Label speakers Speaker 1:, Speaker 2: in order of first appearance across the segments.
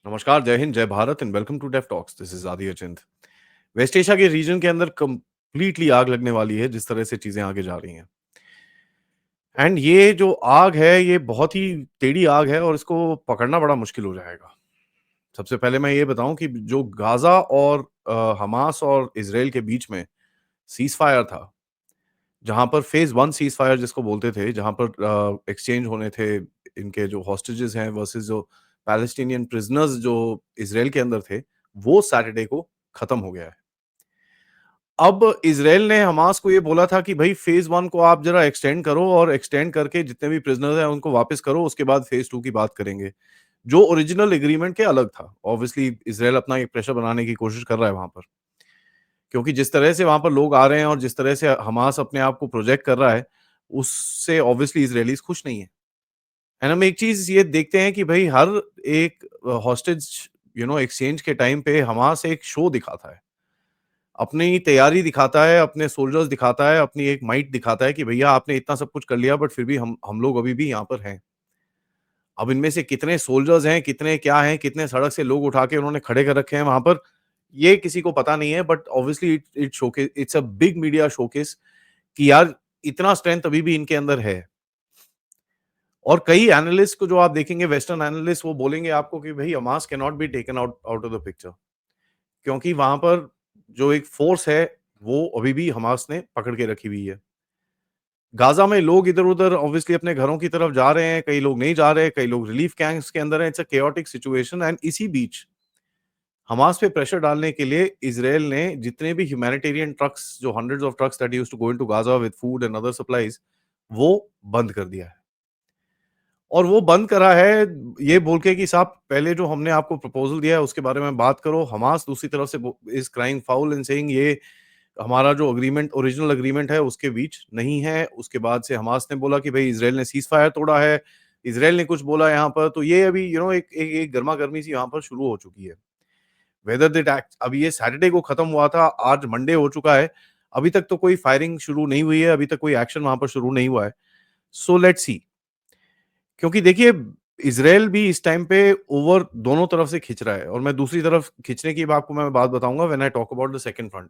Speaker 1: नमस्कार, जय हिंद, जय Bharat and welcome to Dev Talks. This is Aditya Chint. West Asia के रीजन के अंदर कंप्लीटली आग लगने वाली है, जिस तरह से चीज़ें आगे जा रही हैं। एंड ये जो आग है, ये बहुत ही टेढ़ी आग है और इसको पकड़ना बड़ा मुश्किल हो जाएगा। सबसे पहले मैं ये बताऊँ कि जो गाज़ा और हमास और इज़राइल के बीच में सीज़फायर था, जहाँ पर फेज़ 1 सीज़फायर जिसको बोलते थे, जहाँ पर एक्सचेंज होने थे इनके जो हॉस्टेजेस हैं वर्सेस जो पैलेस्टीनियन प्रिज़नर्स जो इज़राइल के अंदर थे, वो सैटरडे को खत्म हो गया है। अब इज़राइल ने हमास को ये बोला था कि भई फेज़ 1 को आप ज़रा एक्सटेंड करो और एक्सटेंड करके जितने भी प्रिज़नर्स हैं उनको वापस करो, उसके बाद फेज़ 2 की बात करेंगे। जो ओरिजिनल एग्रीमेंट के अलग था। ऑब्वियसली इज़राइल अपना एक प्रेशर बनाने की कोशिश कर रहा है वहाँ पर। क्योंकि जिस तरह से वहाँ पर लोग आ रहे हैं और जिस तरह से हमास अपने आप को प्रोजेक्ट कर रहा है, उससे ऑब्वियसली इज़राइलीज़ खुश नहीं है। एंड हम एक चीज़ ये देखते हैं कि भई हर एक हॉस्टेज एक्सचेंज के टाइम पे हमास एक शो दिखाता है। अपनी तैयारी दिखाता है, अपने सोल्जर्स दिखाता है, अपनी एक माइट दिखाता है कि भैया आपने इतना सब कुछ कर लिया बट फिर भी हम लोग अभी भी यहाँ पर हैं। अब इनमें से कितने सोल्जर्स हैं, कितने क्या हैं, कितने सड़क से लोग उठा के उन्होंने खड़े कर रखे हैं वहाँ पर, ये किसी को पता नहीं है but obviously it's a big media showcase कि यार इतना स्ट्रेंथ अभी भी इनके अंदर है। और कई एनालिस्ट को जो आप देखेंगे वेस्टर्न एनालिस्ट वो बोलेंगे आपको कि भई Hamas can not be taken out out of the picture क्योंकि वहाँ पर जो एक फोर्स है, वो अभी भी हमास ने पकड़ के रखी हुई है। गाज़ा में लोग इधर-उधर ऑब्वियसली अपने घरों की तरफ जा रहे हैं, कई लोग नहीं जा रहे, कई लोग रिलीफ कैंप्स के अंदर हैं, it's a chaotic situation and इसी बीच हमास पे प्रेशर डालने के लिए इज़राइल ने जितने भी ह्यूमैनिटेरियन ट्रक्स जो hundreds of trucks that used to go into Gaza with food and other supplies वो बंद कर दिया है। और वो बंद करा है ये बोल के कि साहब पहले जो हमने आपको प्रपोज़ल दिया है उसके बारे में बात करो। हमास दूसरी तरफ से बो is crying foul and saying ये हमारा जो एग्रीमेंट ओरिजिनल एग्रीमेंट है उसके बीच नहीं है। उसके बाद से हमास ने बोला कि भई इज़राइल ने सीज़फायर तोड़ा है। इज़राइल ने कुछ बोला यहाँ पर तो ये अभी एक एक एक गरमा-गर्मी सी यहाँ पर शुरू हो चुकी है। वेदर दैट एक्ट अभी ये सैटरडे को खत्म हुआ था, आज मंडे हो चुका है। अभी तक तो कोई फायरिंग शुरू नहीं हुई है, अभी तक कोई एक्शन वहाँ पर शुरू नहीं हुआ है। सो लेट्स सी क्योंकि देखिए इज़राइल भी इस टाइम पे ओवर दोनों तरफ से खींच रहा है और मैं दूसरी तरफ खींचने की आपको मैं बात बताऊँगा when I talk about the second front.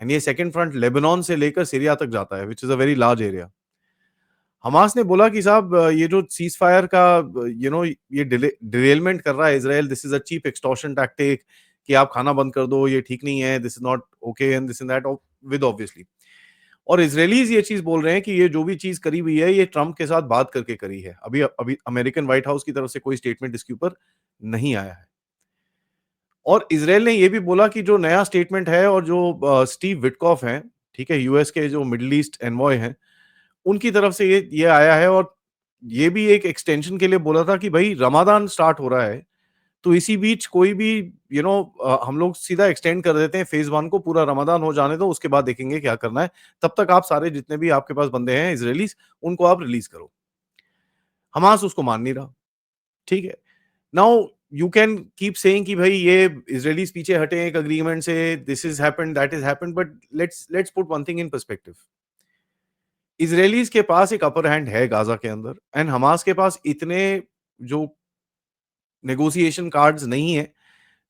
Speaker 1: And ये सेकंड फ्रंट लेबनान से लेकर सीरिया तक जाता है which is a very large area. Hamas ने बोला कि साहब ये जो सीज़फायर का ये डिरेलमेंट कर रहा है Israel this is a cheap extortion tactic कि आप खाना बंद कर दो, ये ठीक नहीं है, this is not okay and this and that with obviously और इज़राइलीज़ ये चीज़ बोल रहे हैं कि ये जो भी चीज़ करी हुई है, ये ट्रम्प के साथ बात करके करी है। अभी अभी अमेरिकन व्हाइट हाउस की तरफ से कोई स्टेटमेंट इसके ऊपर नहीं आया है। और इज़राइल ने ये भी बोला कि जो नया स्टेटमेंट है और जो स्टीव विटकॉफ हैं, ठीक है? यूएस के जो मिडल ईस्ट एनवॉय हैं, उनकी तरफ से ये आया है और ये भी एक एक्सटेंशन के लिए बोला था कि भई रमादान स्टार्ट हो रहा है, तो इसी बीच कोई भी हम लोग सीधा एक्सटेंड कर देते हैं फेज़ 1 को पूरा रमादान हो जाने दो, उसके बाद देखेंगे क्या करना है। तब तक आप सारे जितने भी आपके पास बंदे हैं इज़राइलीज़, उनको आप रिलीज़ करो। हमास उसको मान नहीं रहा, ठीक है? Now you can keep saying कि भई ये इज़राइलीज़ पीछे हटे हैं एक एग्रीमेंट से, this is happened, that is happened, but let's put one thing in perspective. Israelis के पास एक अपर हैंड है गाज़ा के अंदर एंड हमास के पास इतने जो नेगोशिएशन कार्ड्स नहीं है,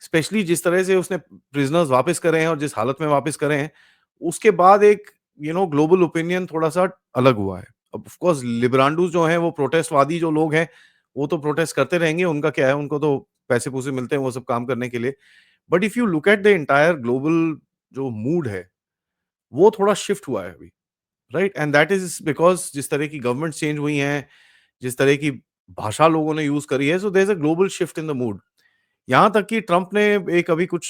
Speaker 1: स्पेशली जिस तरह से उसने प्रिज़नर्स वापस करे हैं और जिस हालत में वापस करे हैं, उसके बाद एक ग्लोबल ओपिनियन थोड़ा-सा अलग हुआ है। अब ऑफ कोर्स लिबरांडोज़ जो हैं, वो प्रोटेस्टवादी जो लोग हैं, वो तो प्रोटेस्ट करते रहेंगे, उनका क्या है, उनको तो पैसे-पूसे मिलते हैं वो सब काम करने के लिए। But if you look at the entire global जो मूड है, वो थोड़ा शिफ्ट हुआ है अभी, right? And that is because जिस तरह की गवर्नमेंट्स चेंज हुई हैं, जिस तरह की भाषा लोगों ने यूज़ करी है, so there is a global shift in the mood. यहाँ तक कि ट्रम्प ने एक अभी कुछ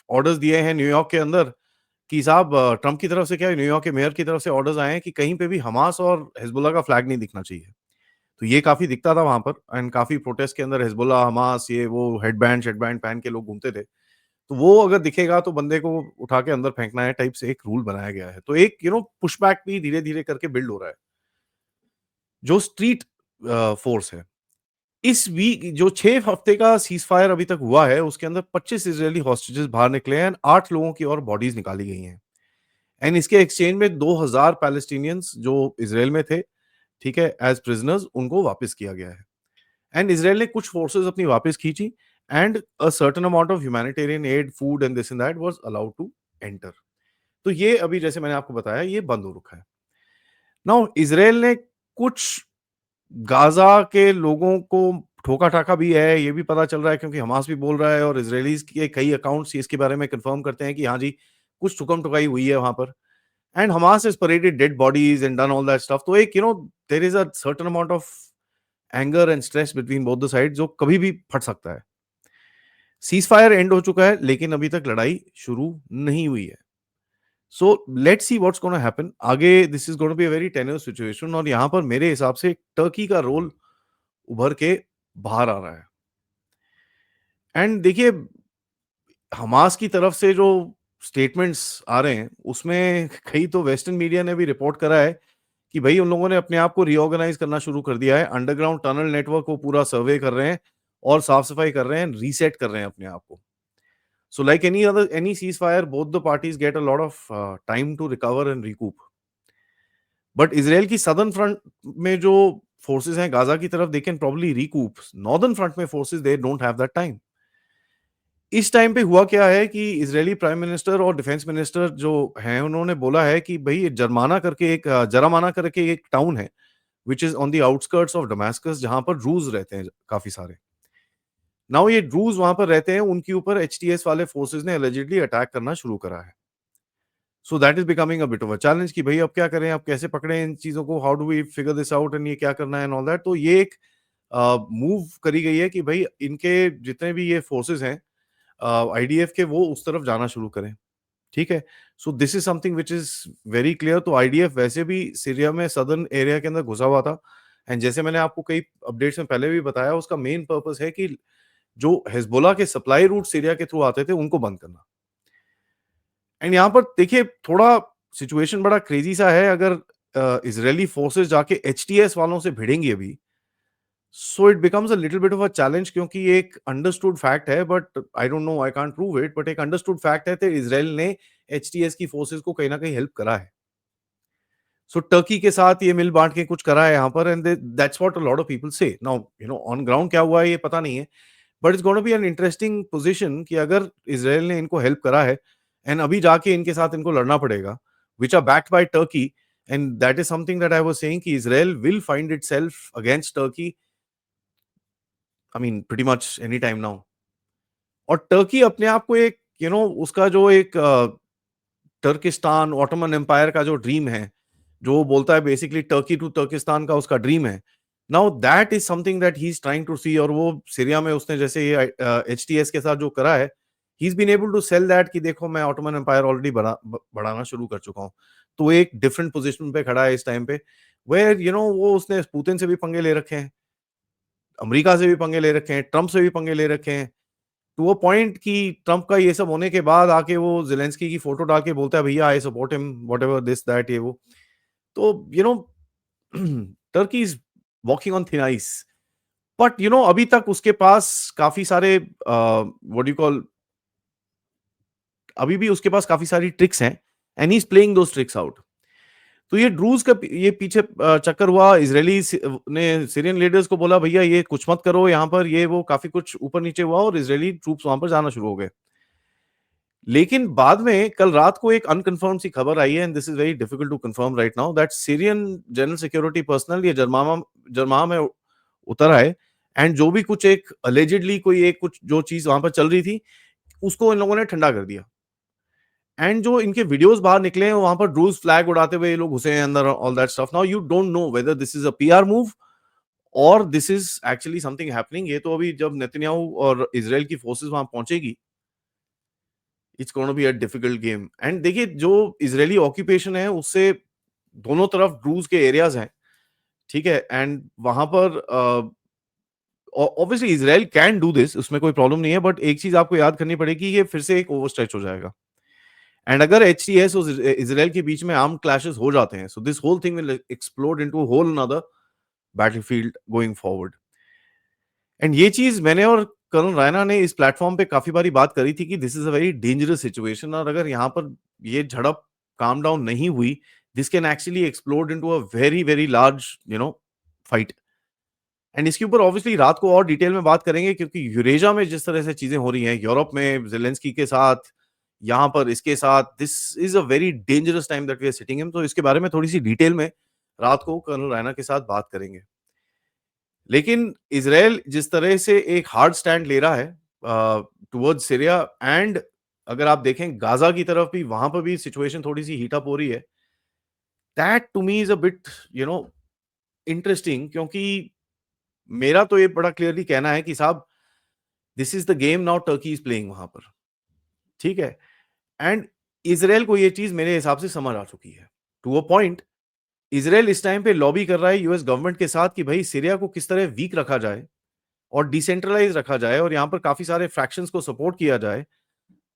Speaker 1: ऑर्डर्स दिए हैं न्यूयॉर्क के अंदर कि साहब ट्रम्प की तरफ से क्या है न्यूयॉर्क के मेयर की तरफ से ऑर्डर्स आए हैं कि कहीं पे भी हमास और हिज़्बुल्लाह का फ्लैग नहीं दिखना चाहिए। तो ये काफ़ी दिखता था वहाँ पर एंड काफ़ी प्रोटेस्ट के अंदर हिज़्बुल्लाह, हमास ये वो हेडबैंड पहन के लोग घूमते थे। तो वो अगर दिखेगा तो बंदे को उठा के अंदर फेंकना है टाइप से एक रूल बनाया गया है। तो एक पुशबैक भी धीरे-धीरे करके बिल्ड हो रहा है। जो स्ट्रीट फोर्स है इस वीक जो 6 हफ्ते का सीज़फायर अभी तक हुआ है, उसके अंदर 25 इज़राइली हॉस्टेजेस बाहर निकले हैं एंड 8 लोगों की और बॉडीज़ निकाली गई हैं। एंड इसके एक्सचेंज में 2000 पैलेस्टीनियंस जो इज़राइल में थे, ठीक है, एज़ प्रिज़नर्स उनको वापस किया गया है। एंड इज़राइल ने कुछ फोर्सेस अपनी वापस खींची and a certain amount of humanitarian aid, food and this and that was allowed to enter. तो ये अभी जैसे मैंने आपको बताया ये बंद हो रखा है। नाउ इज़राइल ने कुछ गाज़ा के लोगों को ठोका-ठाका भी है, ये भी पता चल रहा है क्योंकि हमास भी बोल रहा है और इज़राइलीज़ के कई अकाउंट्स इसके बारे में कन्फर्म करते हैं कि हाँ जी, कुछ ठुकम-ठुकाई हुई है वहाँ पर। And Hamas has paraded dead bodies and done all that stuff. तो एक there is a certain amount of anger and stress between both the sides जो कभी भी फट सकता है। सीज़फायर एंड हो चुका है, लेकिन अभी तक लड़ाई शुरू नहीं हुई है। So let's see what's gonna happen आगे। This is gonna be a very tenuous situation और यहाँ पर मेरे हिसाब से टर्की का रोल उभर के बाहर आ रहा है। एंड देखिए, हमास की तरफ से जो स्टेटमेंट्स आ रहे हैं उसमें कई तो वेस्टर्न मीडिया ने भी रिपोर्ट करा है कि भाई उन लोगों ने अपने आप को रीऑर्गेनाइज करना शुरू कर दिया है, अंडरग्राउंड टनल नेटवर्क को पूरा सर्वे कर रहे हैं और साफ सफाई कर रहे हैं, रीसेट कर रहे हैं अपने आप को। So like any cease fire, both the parties get a lot of time to recover and recoup. But Israel की सदर्न फ्रंट में जो फोर्सेस हैं गाजा की तरफ, they can probably recoup. Northern front में forces they don't have that time. इस time पे हुआ क्या है कि इजरायली प्राइम मिनिस्टर और डिफेंस मिनिस्टर जो हैं उन्होंने बोला है कि भाई जरामाना करके एक टाउन है which is on the outskirts of Damascus, जहां पर ड्रूज रहते हैं काफी सारे। नाउ ये ड्रूज वहां पर रहते हैं, उनके ऊपर एचटीएस वाले फोर्सेस ने अलेजिडली अटैक करना शुरू करा है। So that is becoming a bit of a challenge कि भाई अब क्या करें, अब कैसे पकड़ें इन चीजों को, how do we figure this out and ये क्या करना है एंड ऑल दैट। तो ये एक मूव करी गई है कि भाई इनके जितने भी ये फोर्सेस हैं आईडीएफ के, वो उस तरफ जाना शुरू करें। ठीक है। So this is something which is very clear. तो आईडीएफ वैसे भी सीरिया में सदर्न एरिया के अंदर घुसा हुआ था एंड जैसे मैंने आपको कई अपडेट्स में पहले भी बताया, उसका मेन पर्पस है कि जो हिजबुल्लाह के सप्लाई रूट सीरिया के थ्रू आते थे उनको बंद करना। एंड यहाँ पर देखिए थोड़ा सिचुएशन बड़ा क्रेजी सा है। अगर इजरायली फोर्सेस जाके एचटीएस वालों से भिड़ेंगी अभी, so it becomes a little bit of a challenge, क्योंकि एक अंडरस्टूड फैक्ट है, but I don't know, I can't prove it, but एक अंडरस्टूड फैक्ट है कि इजराइल ने एचटीएस की फोर्सेस को कहीं ना कहीं हेल्प करा है। सो टर्की के साथ ये मिल बांट के कुछ करा है यहाँ पर and that's what a lot of people से। नाउ ऑन ग्राउंड क्या हुआ है ये पता नहीं है, but it's gonna be an interesting position कि अगर इजराइल ने इनको हेल्प करा है एंड अभी जाके इनके साथ इनको लड़ना पड़ेगा, which are backed by Turkey, and that is something that I was saying कि Israel will find itself against Turkey, I mean pretty much any time now. और टर्की अपने आप को एक उसका जो एक टर्किस्तान ऑटोमन एम्पायर का जो ड्रीम है, जो वो बोलता है बेसिकली टर्की टू तुर्किस्तान का उसका ड्रीम है। Now that is something that he is trying to see, और वो सीरिया में उसने जैसे ये एचटीएस के साथ जो करा है, he is been able to sell that कि देखो मैं ऑटोमन एम्पायर ऑलरेडी बढ़ाना शुरू कर चुका हूँ। तो एक डिफरेंट पोजीशन पे खड़ा है इस टाइम पे, वेयर वो उसने पुतिन से भी पंगे ले रखे हैं, अमेरिका से भी पंगे ले रखे हैं, ट्रंप से भी पंगे ले रखे हैं, टू अ पॉइंट कि ट्रंप का ये सब होने के बाद आके वो ज़ेलेंस्की की फोटो डाल के बोलता है भैया I support him whatever this that ये वो। तो Turkey is walking on thin ice, but अभी तक उसके पास काफी सारे व्हाट यू कॉल, अभी भी उसके पास काफी सारी ट्रिक्स हैं and he is playing those tricks out. तो ये ड्रूज का ये पीछे चक्कर हुआ, ने सीरियन लीडर्स को बोला भैया ये कुछ मत करो यहाँ पर, ये वो काफी कुछ ऊपर नीचे हुआ और इजरायली ट्रूप्स वहां पर जाना शुरू हो गए। लेकिन बाद में कल रात को एक अनकंफर्म सी खबर आई है, and this is very difficult to confirm right now, that Syrian general security personnel ये जरमामा में उतर आए एंड जो भी कुछ एक अलेजिडली कोई एक कुछ जो चीज वहां पर चल रही थी उसको इन लोगों ने ठंडा कर दिया। एंड जो इनके वीडियोस बाहर निकले हैं वहां पर ड्रूज फ्लैग उड़ाते हुए ये लोग घुसे हैं अंदर, all that stuff. Now you don't know whether this is a PR move और this is actually something happening. ये तो अभी जब नेतन्याहू और इजराइल की फोर्सेस वहां पहुंचेगी, it's gonna be a difficult game. And देखिए जो इजरायली ऑक्यूपेशन है उससे दोनों तरफ ड्रूज के एरियाज हैं, ठीक है, एंड वहां पर obviously Israel can do this, उसमें कोई प्रॉब्लम नहीं है, बट एक चीज आपको याद करनी पड़ेगी, ये फिर से एक ओवरस्ट्रेच हो जाएगा। एंड अगर एचटीएस और इजराइल के बीच में आर्म क्लैशेस हो जाते हैं, so this whole thing will explode into whole another battlefield going forward. And ये चीज मैंने और कर्नल रायना ने इस प्लेटफॉर्म पे काफी बारी बात करी थी कि this is a very dangerous situation, और अगर यहाँ पर ये झड़प काम डाउन नहीं हुई, this can actually explode into a very very large fight. And इसके ऊपर ऑब्वियसली रात को और डिटेल में बात करेंगे, क्योंकि यूरेशिया में जिस तरह से चीजें हो रही हैं, यूरोप में ज़ेलेंस्की के साथ, यहाँ पर इसके साथ, this is a very dangerous time that we are sitting in. तो इसके बारे में थोड़ी सी डिटेल में रात को कर्नल रैना के साथ बात करेंगे। लेकिन इज़राइल जिस तरह से एक हार्ड स्टैंड ले रहा है टुवर्ड्स सीरिया, एंड अगर आप देखें गाज़ा की तरफ भी, वहाँ पर भी सिचुएशन थोड़ी-सी हीट अप हो रही है। That to me is a bit you know interesting, क्योंकि मेरा तो ये बड़ा क्लियरली कहना है कि साहब, this is the game now Turkey is playing वहाँ पर, ठीक है? एंड इज़राइल को ये चीज़ मेरे हिसाब से समझ आ चुकी है। टू अ पॉइंट, इज़राइल इस टाइम पे लॉबी कर रहा है यूएस गवर्नमेंट के साथ कि भई सीरिया को किस तरह वीक रखा जाए और डिसेंट्रलाइज़ रखा जाए और यहाँ पर काफ़ी सारे फ्रैक्शंस को सपोर्ट किया जाए,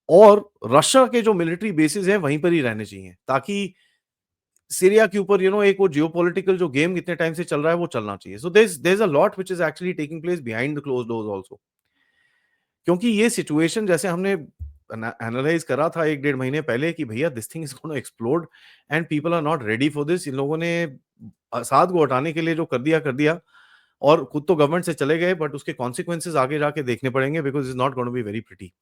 Speaker 1: और रशिया के जो मिलिट्री बेसेस हैं वहीं पर ही रहने चाहिए, ताकि सीरिया के ऊपर एक वो जियोपॉलिटिकल जो गेम इतने टाइम से चल रहा है वो चलना चाहिए। So there is a lot which is actually taking place behind the closed doors also. क्योंकि ये सिचुएशन जैसे हमने एनालाइज़ करा था 1 डेढ़ महीने पहले कि भैया this thing is gonna explode and people are not ready for this. इन लोगों ने असाद को हटाने के लिए जो कर दिया, और खुद तो गवर्नमेंट से चले गए, बट उसके कॉन्सिक्वेंसेस आगे जाके देखने पड़ेंगे, because it's not gonna be very pretty.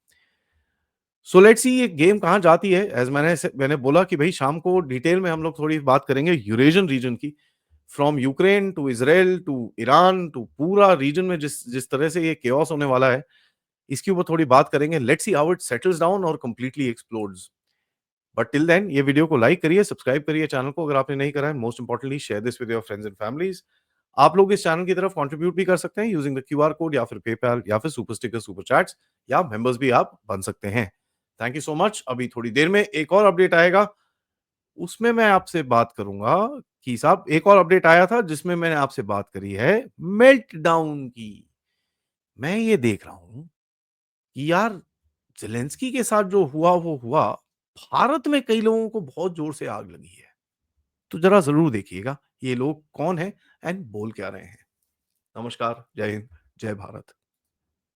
Speaker 1: So let's सी ये गेम कहाँ जाती है। एज़ मैंने बोला कि भई शाम को डिटेल में हम लोग थोड़ी बात करेंगे यूरेशियन रीजन की, from Ukraine to Israel to Iran to पूरा रीजन में जिस जिस तरह से ये केओस होने वाला है, इसके ऊपर थोड़ी बात करेंगे। Let's see how it settles down और completely explodes. But till then ये वीडियो को लाइक करिए, सब्सक्राइब करिए चैनल को अगर आपने नहीं करा है। Most importantly share this with your friends and families. आप लोग इस चैनल की तरफ कंट्रीब्यूट भी कर सकते हैं यूजिंग द क्यूआर कोड, या फिर पेपैल, या फिर सुपर स्टिकर, सुपर चैट्स, या मेंबर्स भी आप बन सकते हैं। Thank you so much. अभी थोड़ी देर में एक और अपडेट आएगा, उसमें मैं आपसे बात करूँगा कि साहब एक और अपडेट आया था जिसमें मैंने आपसे बात करी है मेल्टडाउन की। मैं ये देख रहा हूँ कि यार ज़ेलेंस्की के साथ जो हुआ वो हुआ, भारत में कई लोगों को बहुत ज़ोर से आग लगी है। तो ज़रा ज़रूर देखिएगा ये लोग कौन हैं एंड बोल क्या रहे हैं। नमस्कार, जय हिंद, जय भारत।